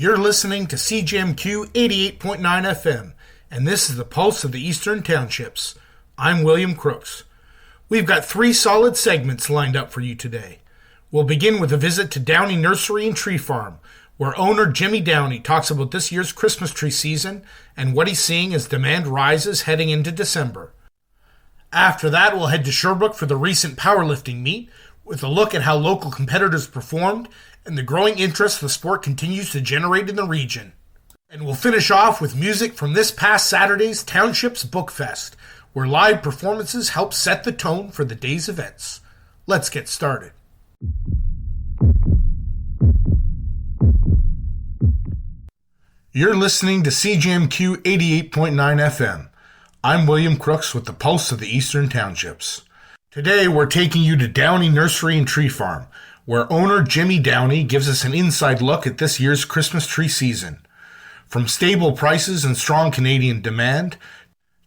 You're listening to CJMQ 88.9 FM, and this is the Pulse of the Eastern Townships. I'm William Crooks. We've got 3 solid segments lined up for you today. We'll begin with a visit to Downey Nursery Tree Farm, where owner Jimmy Downey talks about this year's Christmas tree season and what he's seeing as demand rises heading into December. After that, we'll head to Sherbrooke for the recent powerlifting meet, with a look at how local competitors performed and the growing interest the sport continues to generate in the region. And we'll finish off with music from this past Saturday's Townships Book Fest, where live performances help set the tone for the day's events. Let's get started. You're listening to CJMQ 88.9 FM. I'm William Crooks with the Pulse of the Eastern Townships. Today we're taking you to Downey Nursery Tree Farm, where owner Jimmy Downey gives us an inside look at this year's Christmas tree season. From stable prices and strong Canadian demand,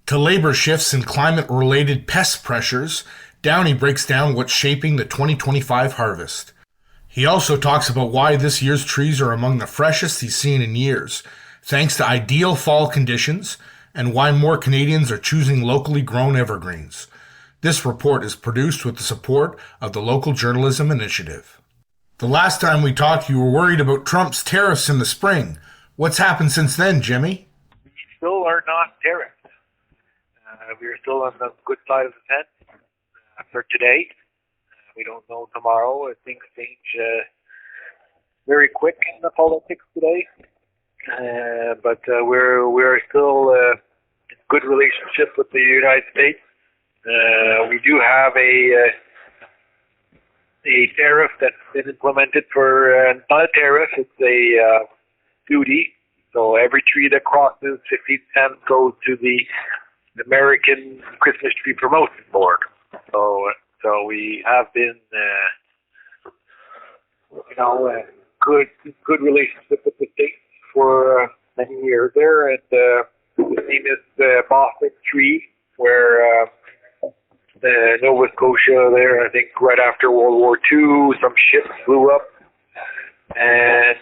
to labor shifts and climate-related pest pressures, Downey breaks down what's shaping the 2025 harvest. He also talks about why this year's trees are among the freshest he's seen in years, thanks to ideal fall conditions, and why more Canadians are choosing locally grown evergreens. This report is produced with the support of the Local Journalism Initiative. The last time we talked, you were worried about Trump's tariffs in the spring. What's happened since then, Jimmy? We still are not tariffed. We are still on the good side of the fence for today. We don't know tomorrow. Things change very quick in the politics today. But we're still in good relationship with the United States. We do have a tariff that's been implemented for, not a tariff, it's a duty. So every tree that crosses 15 cents goes to the American Christmas Tree Promotion Board. So we have been, good relationship with the state for many years there. And the famous Boston tree, where Nova Scotia there, I think right after World War II, some ships blew up, and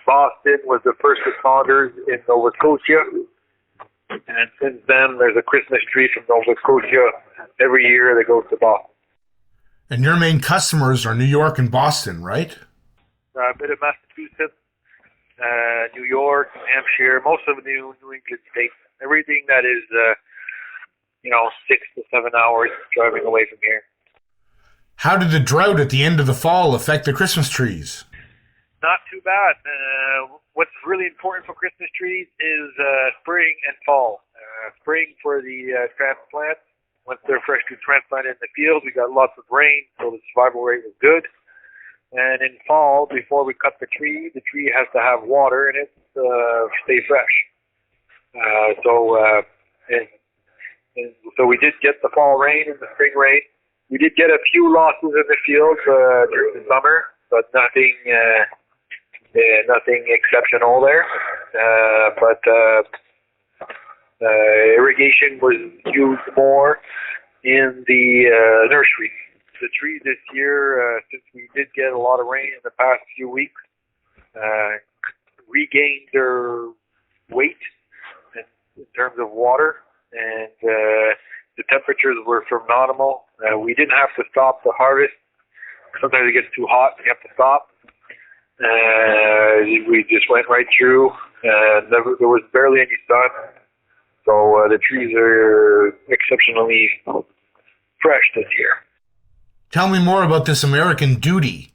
Boston was the first responders in Nova Scotia, and since then there's a Christmas tree from Nova Scotia every year that goes to Boston. And your main customers are New York and Boston, right? A bit of Massachusetts, New York, Hampshire, most of the New England states, everything that is 6 to 7 hours driving away from here. How did the drought at the end of the fall affect the Christmas trees? Not too bad. What's really important for Christmas trees is spring and fall. Spring for the transplant. Once they're freshly transplanted in the field, we got lots of rain, so the survival rate was good. And in fall, before we cut the tree has to have water in it to stay fresh. So we did get the fall rain and the spring rain. We did get a few losses in the field during the summer, but nothing exceptional there. But irrigation was used more in the nursery. The trees this year, since we did get a lot of rain in the past few weeks, regained their weight in terms of water. And the temperatures were phenomenal. We didn't have to stop the harvest. Sometimes it gets too hot, we have to stop. We just went right through. There was barely any sun. So the trees are exceptionally fresh this year. Tell me more about this American duty.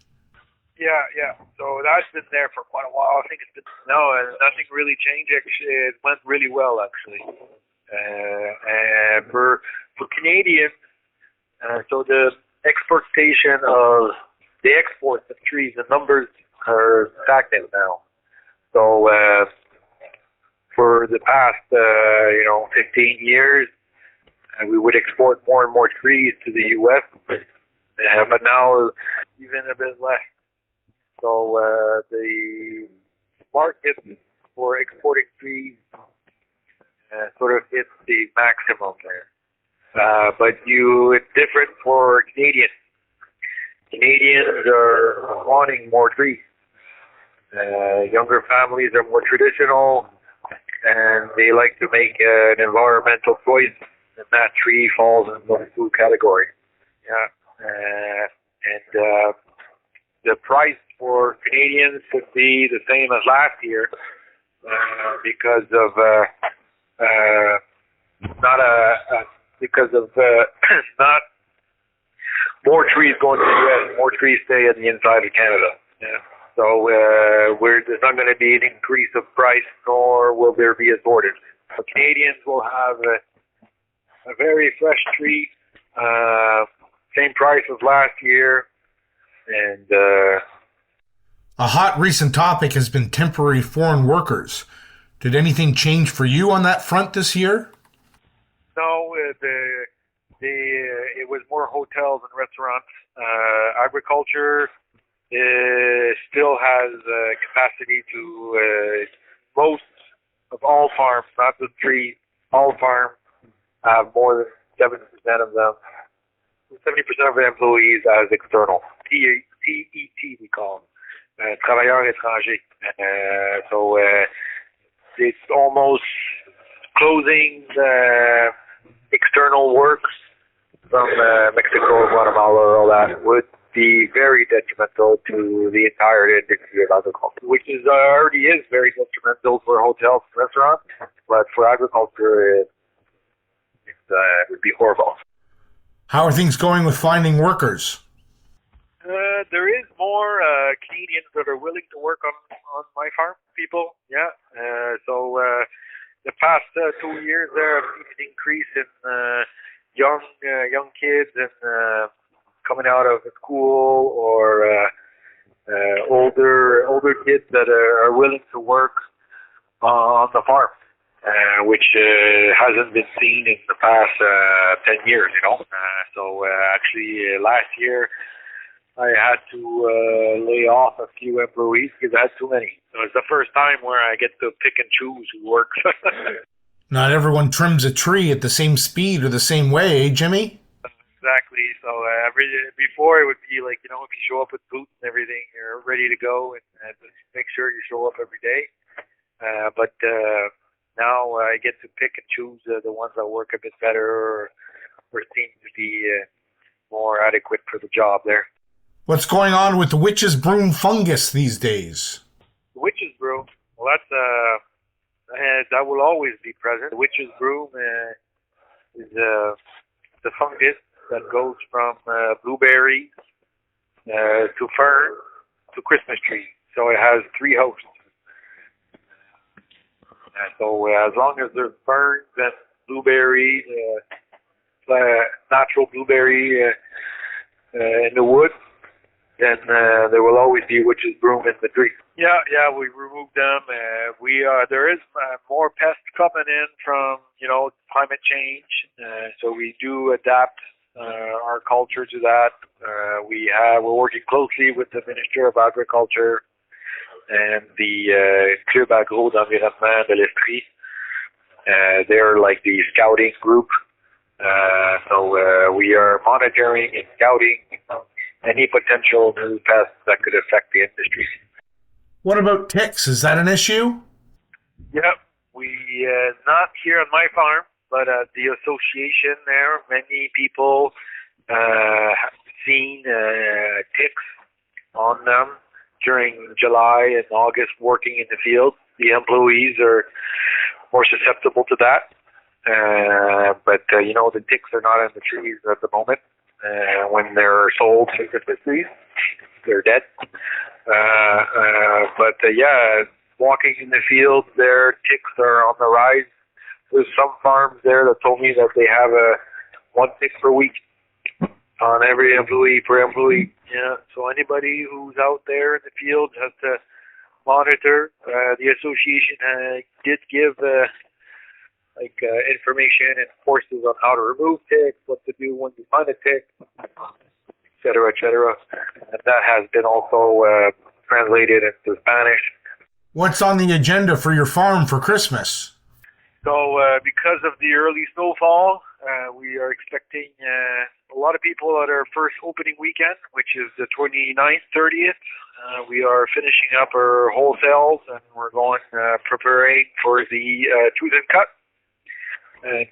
Yeah. So that's been there for quite a while. I think it's been, nothing really changed. Actually, it went really well, actually. For Canadians, so the exportation of the exports of trees, the numbers are stagnant now. So for the past 15 years, we would export more and more trees to the U.S., but now even a bit less. So the market for exporting trees sort of hits the maximum there. But it's different for Canadians. Canadians are wanting more trees. Younger families are more traditional, and they like to make an environmental choice, and that tree falls in the food category. Yeah, and the price for Canadians would be the same as last year because of not more trees going to the U.S., more trees stay in the inside of Canada. Yeah. So there's not going to be an increase of price, nor will there be a shortage. So Canadians will have a very fresh tree, same price as last year, and a hot recent topic has been temporary foreign workers. Did anything change for you on that front this year? No, it was more hotels and restaurants. Agriculture still has capacity to most of all farms, not just trees. All farms have more than 70% of them, 70% of the employees as external. TET we call them, travailleurs étrangers. So it's almost closing the external works from Mexico, Guatemala, all that would be very detrimental to the entire industry of agriculture, which already is very detrimental for hotels and restaurants, but for agriculture it would be horrible. How are things going with finding workers? There is more Canadians that are willing to work on my farm, people, yeah. So the past 2 years there have seen an increase in young kids and coming out of school or older kids that are willing to work on the farm, which hasn't been seen in the past 10 years, you know. So actually last year I had to lay off a few employees because I had too many. So it's the first time where I get to pick and choose who works. Not everyone trims a tree at the same speed or the same way, eh, Jimmy? Exactly. So before it would be like, you know, if you show up with boots and everything, you're ready to go, and make sure you show up every day. But now I get to pick and choose the ones that work a bit better or seem to be more adequate for the job there. What's going on with the witch's broom fungus these days? Witch's broom, well, that will always be present. The witch's broom is the fungus that goes from blueberries to fern to Christmas tree. So it has 3 hosts. So as long as there's ferns and blueberries, natural blueberry in the woods, then there will always be witch's broom in the tree. Yeah, we removed them. There is more pests coming in from, you know, climate change. So we do adapt our culture to that. We're working closely with the Minister of Agriculture and the Club Agro d'Environnement de l'Esprit. They're like the scouting group. So we are monitoring and scouting any potential new pests that could affect the industry. What about ticks? Is that an issue? Yep. We, not here on my farm, but at the association there, many people have seen ticks on them during July and August working in the field. The employees are more susceptible to that. But you know, the ticks are not in the trees at the moment. When they're sold to Christmas trees, they're dead. But yeah, walking in the field, their ticks are on the rise. There's some farms there that told me that they have 1 tick per week on every employee per employee. Yeah, so anybody who's out there in the field has to monitor. The association did give information and courses on how to remove ticks, what to do when you find a tick, et cetera, et cetera. And that has been also translated into Spanish. What's on the agenda for your farm for Christmas? So because of the early snowfall, we are expecting a lot of people at our first opening weekend, which is the 29th, 30th. We are finishing up our wholesales, and we're going preparing for the tooth and cut. And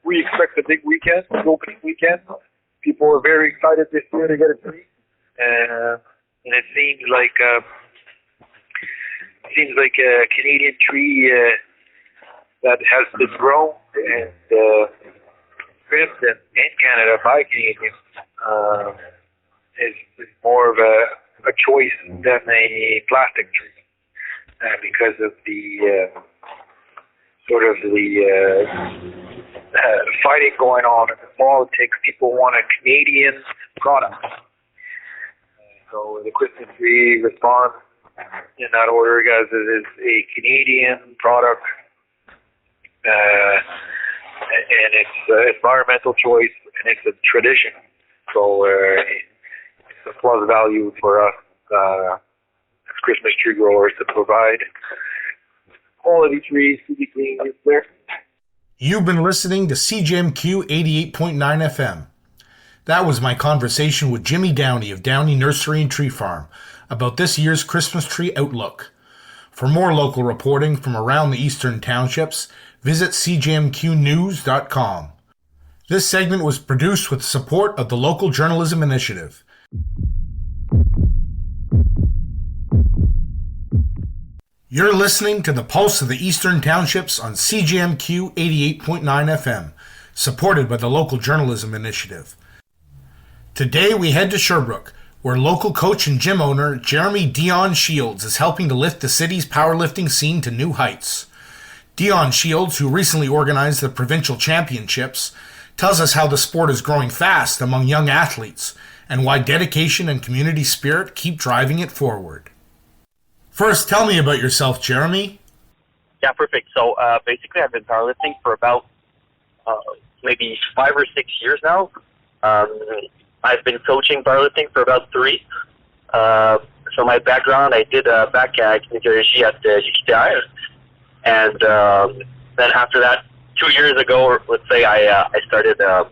we expect a big weekend, an opening weekend. People are very excited this year to get a tree, and it seems like a Canadian tree that has been grown and trimmed in Canada by Canadians. Is more of a choice than a plastic tree because of the fighting going on in the politics. People want a Canadian product. So the Christmas tree responds in that order, guys. It is a Canadian product, and it's an environmental choice, and it's a tradition. So it's a plus value for us as Christmas tree growers to provide quality trees to be cleaned there. You've been listening to CJMQ 88.9 FM. That was my conversation with Jimmy Downey of Downey Nursery Tree Farm about this year's Christmas tree outlook. For more local reporting from around the Eastern Townships, visit cjmqnews.com. This segment was produced with support of the Local Journalism Initiative. You're listening to the Pulse of the Eastern Townships on CJMQ 88.9 FM, supported by the Local Journalism Initiative. Today we head to Sherbrooke, where local coach and gym owner Jeremy Dion Shields is helping to lift the city's powerlifting scene to new heights. Dion Shields, who recently organized the provincial championships, tells us how the sport is growing fast among young athletes and why dedication and community spirit keep driving it forward. First, tell me about yourself, Jeremy. Yeah, perfect. So basically I've been powerlifting for about maybe 5 or 6 years now. I've been coaching powerlifting for about 3. So my background, I did back at kinesiology at UQTR. And then after that, 2 years ago, let's say, I started the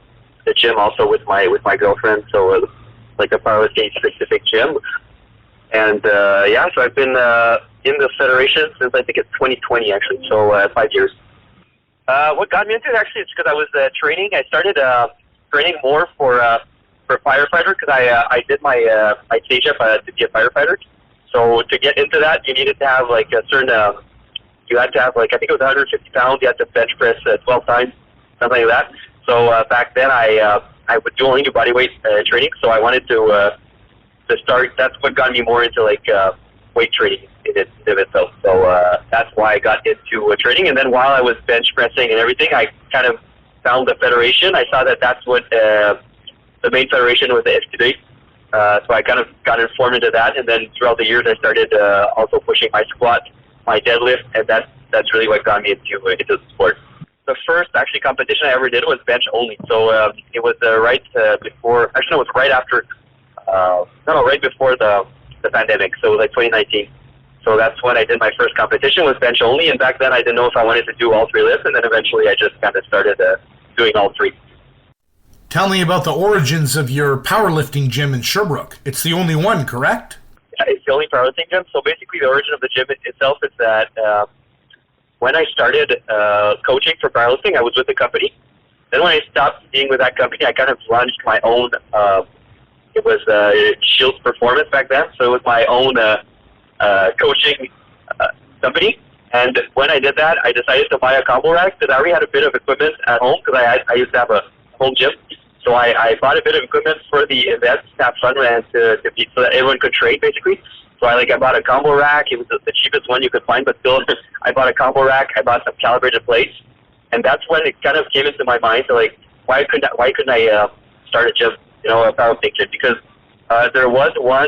gym also with my girlfriend. So it was like a powerlifting specific gym. And so I've been in the federation since I think it's 2020 actually, so 5 years. What got me into it actually is because I was training. I started training more for firefighter because I did my CJMQ to be a firefighter. So to get into that, you needed to have like a certain. You had to have like I think it was 150 pounds. You had to bench press 12 times, something like that. So back then I would only do body weight training. So I wanted to start. That's what got me more into like weight training in itself. So that's why I got into training. And then while I was bench pressing and everything, I kind of found the federation. I saw that that's what the main federation was, the FTD. So I kind of got informed into that. And then throughout the years, I started also pushing my squat, my deadlift, and that's really what got me into the sport. The first actually competition I ever did was bench only. So it was right before. Actually, no, it was right after. Right before the pandemic, so it was like 2019. So that's when I did my first competition, was bench only, and back then I didn't know if I wanted to do all 3 lifts, and then eventually I just kind of started doing all 3. Tell me about the origins of your powerlifting gym in Sherbrooke. It's the only one, correct? Yeah, it's the only powerlifting gym. So basically the origin of the gym itself is that when I started coaching for powerlifting, I was with the company. Then when I stopped being with that company, I kind of launched my own it was Shields Performance back then, so it was my own coaching company. And when I did that, I decided to buy a combo rack because I already had a bit of equipment at home because I used to have a home gym. So I bought a bit of equipment for the events to have fun and so that everyone could train basically. So I bought a combo rack. It was the cheapest one you could find, but still I bought a combo rack. I bought some calibrated plates, and that's when it kind of came into my mind to why couldn't I start a gym? A powerlifting gym, because there was one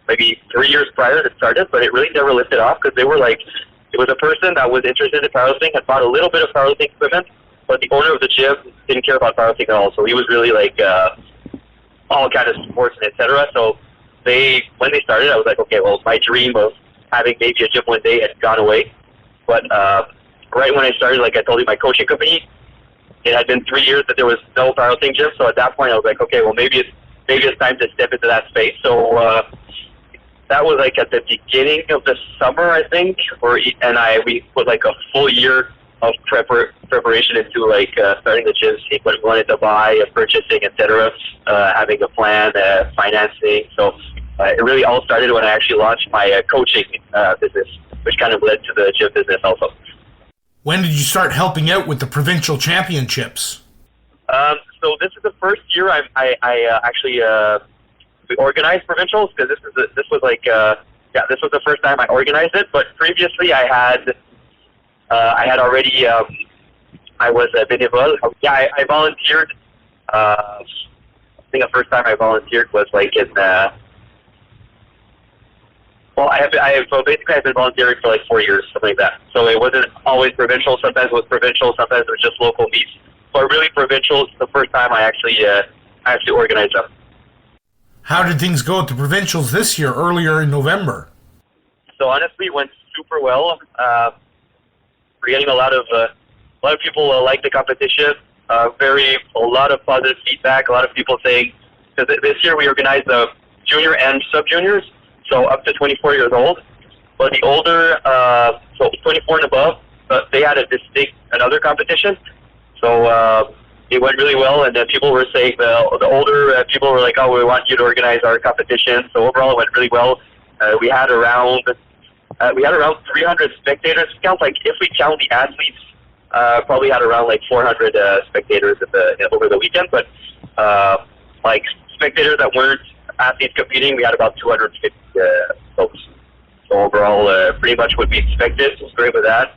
maybe 3 years prior that started, but it really never lifted off because they were it was a person that was interested in powerlifting, had bought a little bit of powerlifting equipment, but the owner of the gym didn't care about powerlifting at all. So he was really all kind of sports and etc. So when they started, I was like, okay, well, my dream of having maybe a gym one day had gone away. But right when I started, like I told you, my coaching company, it had been 3 years that there was no powerlifting gym. So at that point, I was like, okay, well, maybe maybe it's time to step into that space. So that was like at the beginning of the summer, I think, we put like a full year of preparation into like starting the gym, seeing what we wanted to buy, purchasing, etc., having a plan, financing. So it really all started when I actually launched my coaching business, which kind of led to the gym business also. When did you start helping out with the provincial championships? So this is the first year I actually we organized provincials, because this was the first time I organized it. But previously I had already I was a bénévole. Yeah, I volunteered. I think the first time I volunteered was like in. So basically I've been volunteering for like 4 years, something like that. So it wasn't always provincial. Sometimes it was provincial. Sometimes it was just local meets. But really, provincials, the first time I actually organized them. How did things go at the provincials this year, earlier in November? So honestly, it went super well. We're getting a lot of people like the competition. A lot of positive feedback. A lot of people saying, because this year we organized the junior and sub-juniors, so up to 24 years old. But the older, so 24 and above, they had another competition. So it went really well, and people were saying the older people were like, "Oh, we want you to organize our competition." So overall, it went really well. We had around 300 spectators. If we count the athletes, probably had around like 400 spectators over the weekend. But like spectators that weren't athletes competing, we had about 250 folks. So overall, pretty much what we expected. So it was great with that.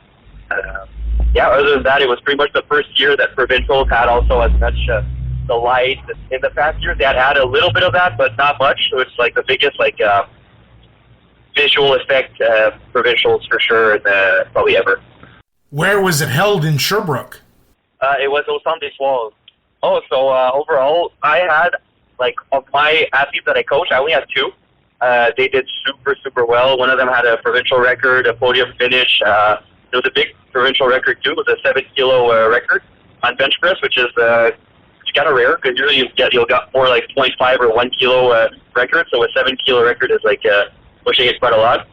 Other than that, it was pretty much the first year that provincials had also as much the light. In the past years, they had a little bit of that, but not much. So it's like the biggest visual effect provincials for sure, and probably ever. Where was it held in Sherbrooke? It was au Centre des Soirs. Oh, so overall, I had, like, of my athletes that I coached, I only had 2. They did super, super well. One of them had a provincial record, a podium finish. It was a big provincial record too. It was a 7-kilo record on bench press, which is kind of rare, because usually you'll got more like 0.5 or 1 kilo record. So a 7-kilo record is like pushing it quite a lot.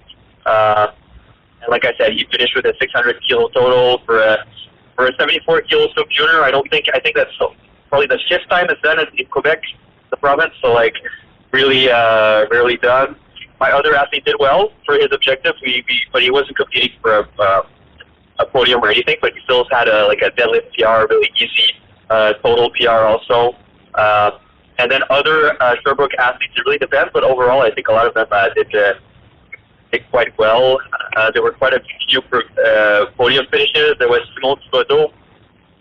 And like I said, he finished with a 600-kilo total for a 74-kilo sub junior. I think that's probably the 5th time it's done in Quebec, the province. So like really rarely done. My other athlete did well for his objective, but he wasn't competing for a podium or anything, but he still had a deadlift PR, really easy total PR also. And then other Sherbrooke athletes, it really depends, but overall I think a lot of them did quite well. There were quite a few podium finishes. There was Simon Thibodeau,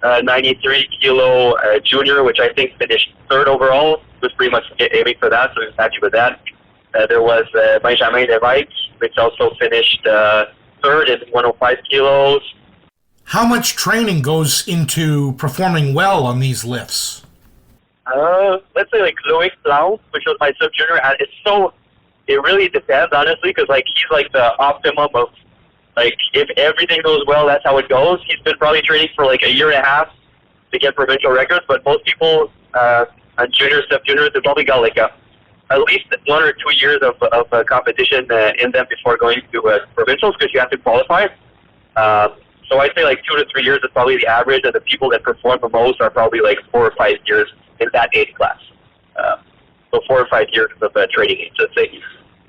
93-kilo junior, which I think finished 3rd overall. He was pretty much aiming for that, so he was happy with that. There was Benjamin Levesque, which also finished 3rd in 105 kilos. How much training goes into performing well on these lifts? Let's say like Loic Blount, which was my sub-junior. It really depends, honestly, because like he's like the optimum of, like, if everything goes well, that's how it goes. He's been probably training for like a year and a half to get provincial records, but most people on juniors, sub-juniors, they've probably got like at least 1 or 2 years of competition in them before going to provincials, because you have to qualify. So I'd say like 2 to 3 years is probably the average, and the people that perform the most are probably like 4 or 5 years in that age class. So 4 or 5 years of training age, let's say.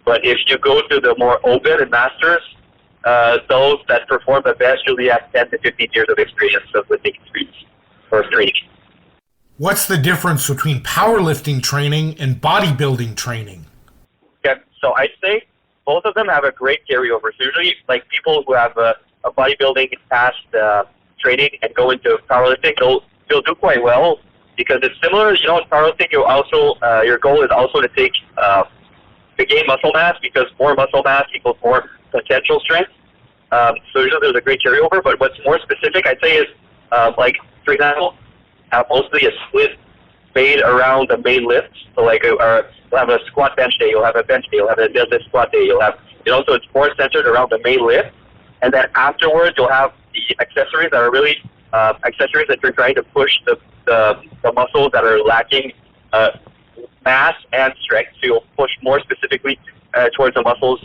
But if you go to the more open and masters, those that perform the best usually have 10 to 15 years of experience, of lifting experience or training. What's the difference between powerlifting training and bodybuilding training? Okay, so I'd say both of them have a great carryover. So usually, like, people who have a bodybuilding past training and go into powerlifting, they'll do quite well, because it's similar. You know, in powerlifting, your goal is also to gain muscle mass, because more muscle mass equals more potential strength. So usually there's a great carryover. But what's more specific, I'd say, is like, for example, mostly a split made around the main lift. So like you'll have a squat bench day, you'll have a bench day, you'll have a deadlift squat day, so it's more centered around the main lift. And then afterwards, you'll have the accessories that are really accessories that you're trying to push the muscles that are lacking mass and strength. So you'll push more specifically towards the muscles,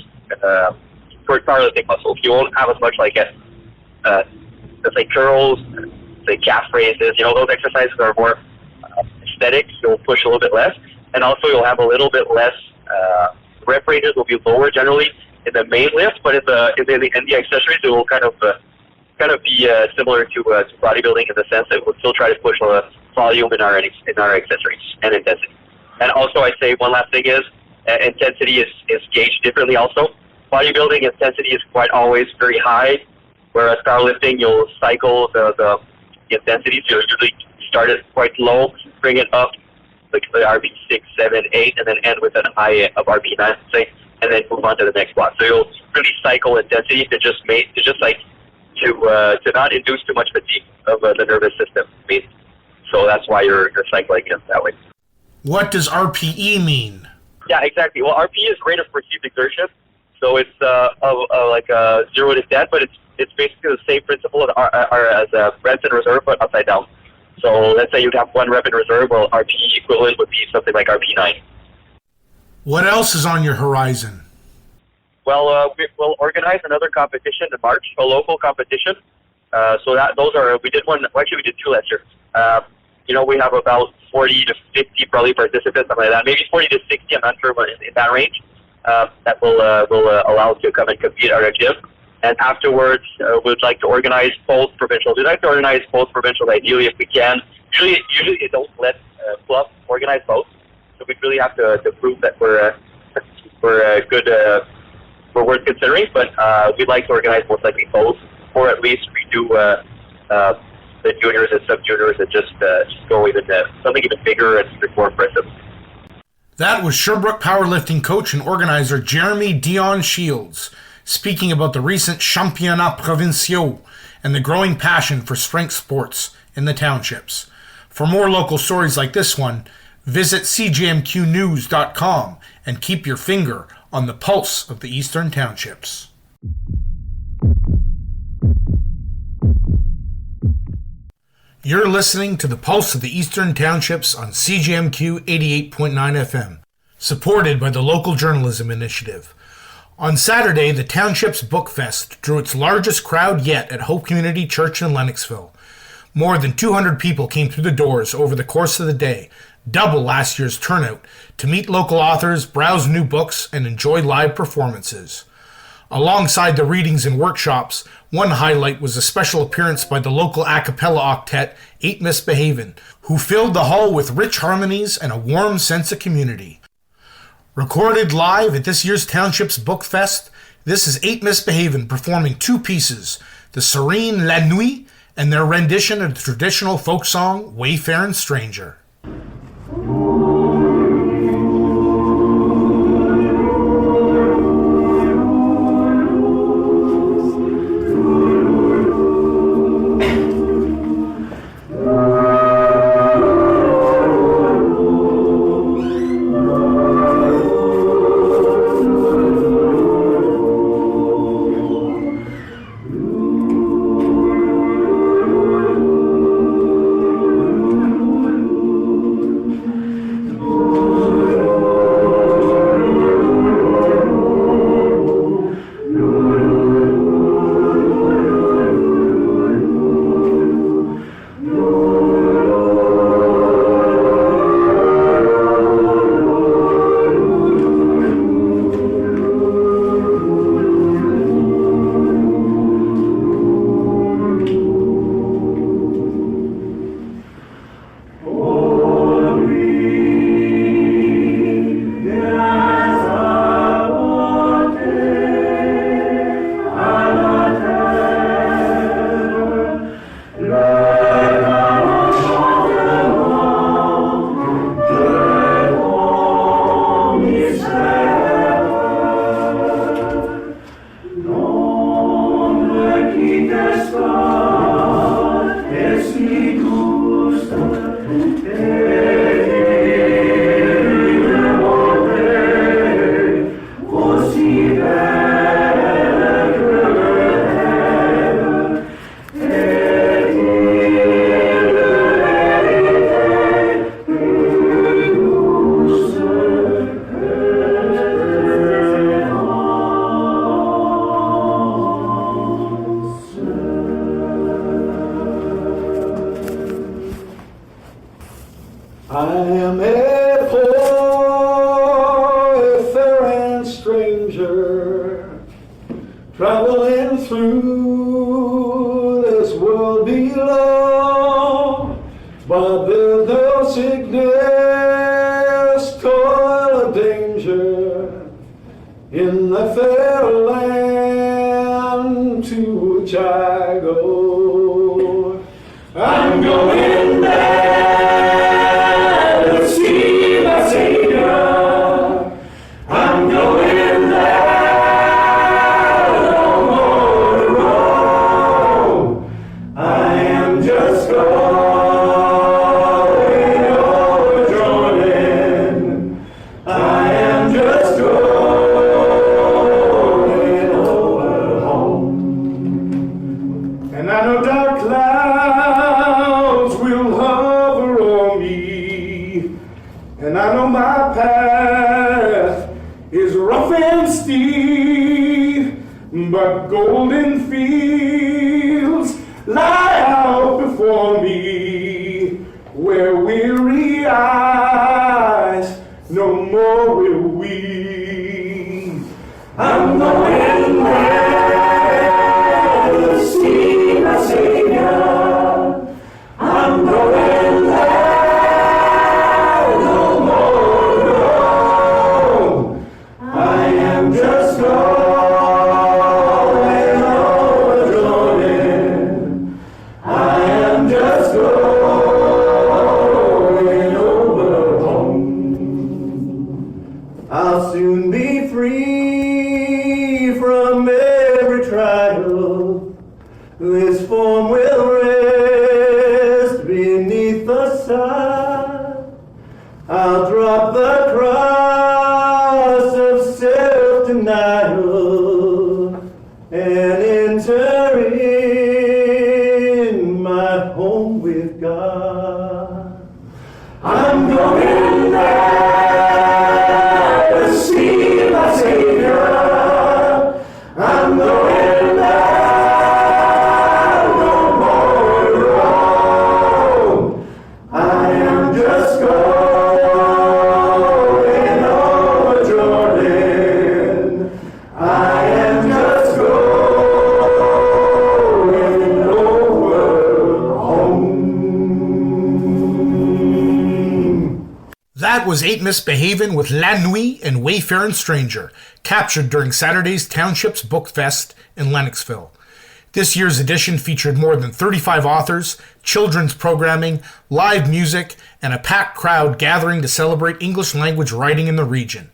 towards powerlifting muscles. You won't have as much like let's say curls, say calf raises. You know, those exercises are more aesthetic. You'll push a little bit less, and also you'll have a little bit less. Rep ranges will be lower generally in the main lift, but in the accessories it will kind of be similar to bodybuilding in the sense that we'll still try to push volume in our accessories and intensity. And also, I'd say one last thing is intensity is gauged differently. Also, bodybuilding intensity is quite always very high, whereas powerlifting you'll cycle the intensity. So you'll usually start it quite low, bring it up like the RB 6, 7, 8, and then end with an high of RB 9, say, and then move on to the next block. So you'll really cycle intensity to not induce too much fatigue of the nervous system. So that's why you're cycling it that way. What does RPE mean? Yeah, exactly. Well, RPE is rate of perceived exertion. So it's like 0 to 10, but it's basically the same principle as reps in reserve, but upside down. So let's say you'd have 1 rep in reserve, well, RPE equivalent would be something like RP 9. What else is on your horizon? Well, we'll organize another competition in March, a local competition. We did one. Actually, we did 2 last year. We have about 40 to 50 probably participants, something like that. Maybe 40 to 60. I'm not sure, but in that range. That will allow us to come and compete at our gym. And afterwards, we'd like to organize both provincials. We'd like to organize both provincials, ideally, if we can. Usually they don't let clubs organize both. So we really have to prove that we're good. We're worth considering, but we'd like to organize most likely both, or at least we do the juniors and sub-juniors and just go even something even bigger and more impressive. That was Sherbrooke powerlifting coach and organizer Jeremy Dion Shields speaking about the recent Championnats Provinciaux and the growing passion for strength sports in the townships. For more local stories like this one, visit CJMQnews.com and keep your finger on the pulse of the Eastern Townships. You're listening to the Pulse of the Eastern Townships on CJMQ 88.9 FM, supported by the Local Journalism Initiative. On Saturday, the Township's Book Fest drew its largest crowd yet at Hope Community Church in Lennoxville. More than 200 people came through the doors over the course of the day, double last year's turnout, to meet local authors, browse new books, and enjoy live performances. Alongside the readings and workshops, one highlight was a special appearance by the local a cappella octet, 8 Misbehavin', who filled the hall with rich harmonies and a warm sense of community. Recorded live at this year's Township's Book Fest, this is 8 Misbehavin' performing 2 pieces, the Serene La Nuit and their rendition of the traditional folk song Wayfarin' Stranger. met poor wayfaring stranger traveling through this world below, but there's no sickness, toil, or danger in the fair land to which I go. I'm going there to see my Savior. I'm going there no more to roam. I am just going over Jordan. I am just going over home. And I know dark clouds will hover on me, and I know my path is rough and steep, but golden fields lie out before me, where weary eyes no more will weep. I'm going there to see my Savior. I'm going there no more to roam. I am just going over Jordan. I am just going over home. I'll soon be free from every trial. This form will rest beneath the sun. I'll drop the cross of self-denial and enter in my home with God. I'm going there to see my Savior. I'm going there no more to roam. I am just going over Jordan. I am just going over home. That was Ain't Misbehavin' with La Nuit and Wayfarin' Stranger, captured during Saturday's Townships Book Fest in Lennoxville. This year's edition featured more than 35 authors, children's programming, live music, and a packed crowd gathering to celebrate English language writing in the region.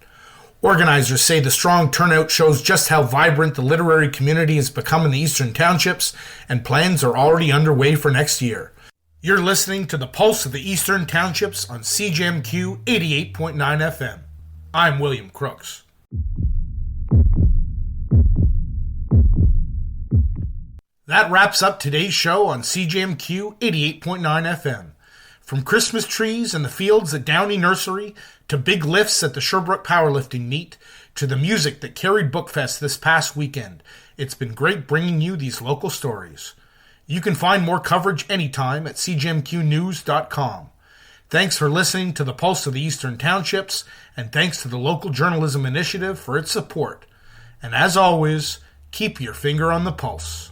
Organizers say the strong turnout shows just how vibrant the literary community has become in the Eastern Townships, and plans are already underway for next year. You're listening to the Pulse of the Eastern Townships on CJMQ 88.9 FM. I'm William Crooks. That wraps up today's show on CJMQ 88.9 FM. From Christmas trees in the fields at Downey Nursery, to big lifts at the Sherbrooke powerlifting meet, to the music that carried Bookfest this past weekend, it's been great bringing you these local stories. You can find more coverage anytime at cjmqnews.com. Thanks for listening to the Pulse of the Eastern Townships, and thanks to the Local Journalism Initiative for its support. And as always, keep your finger on the pulse.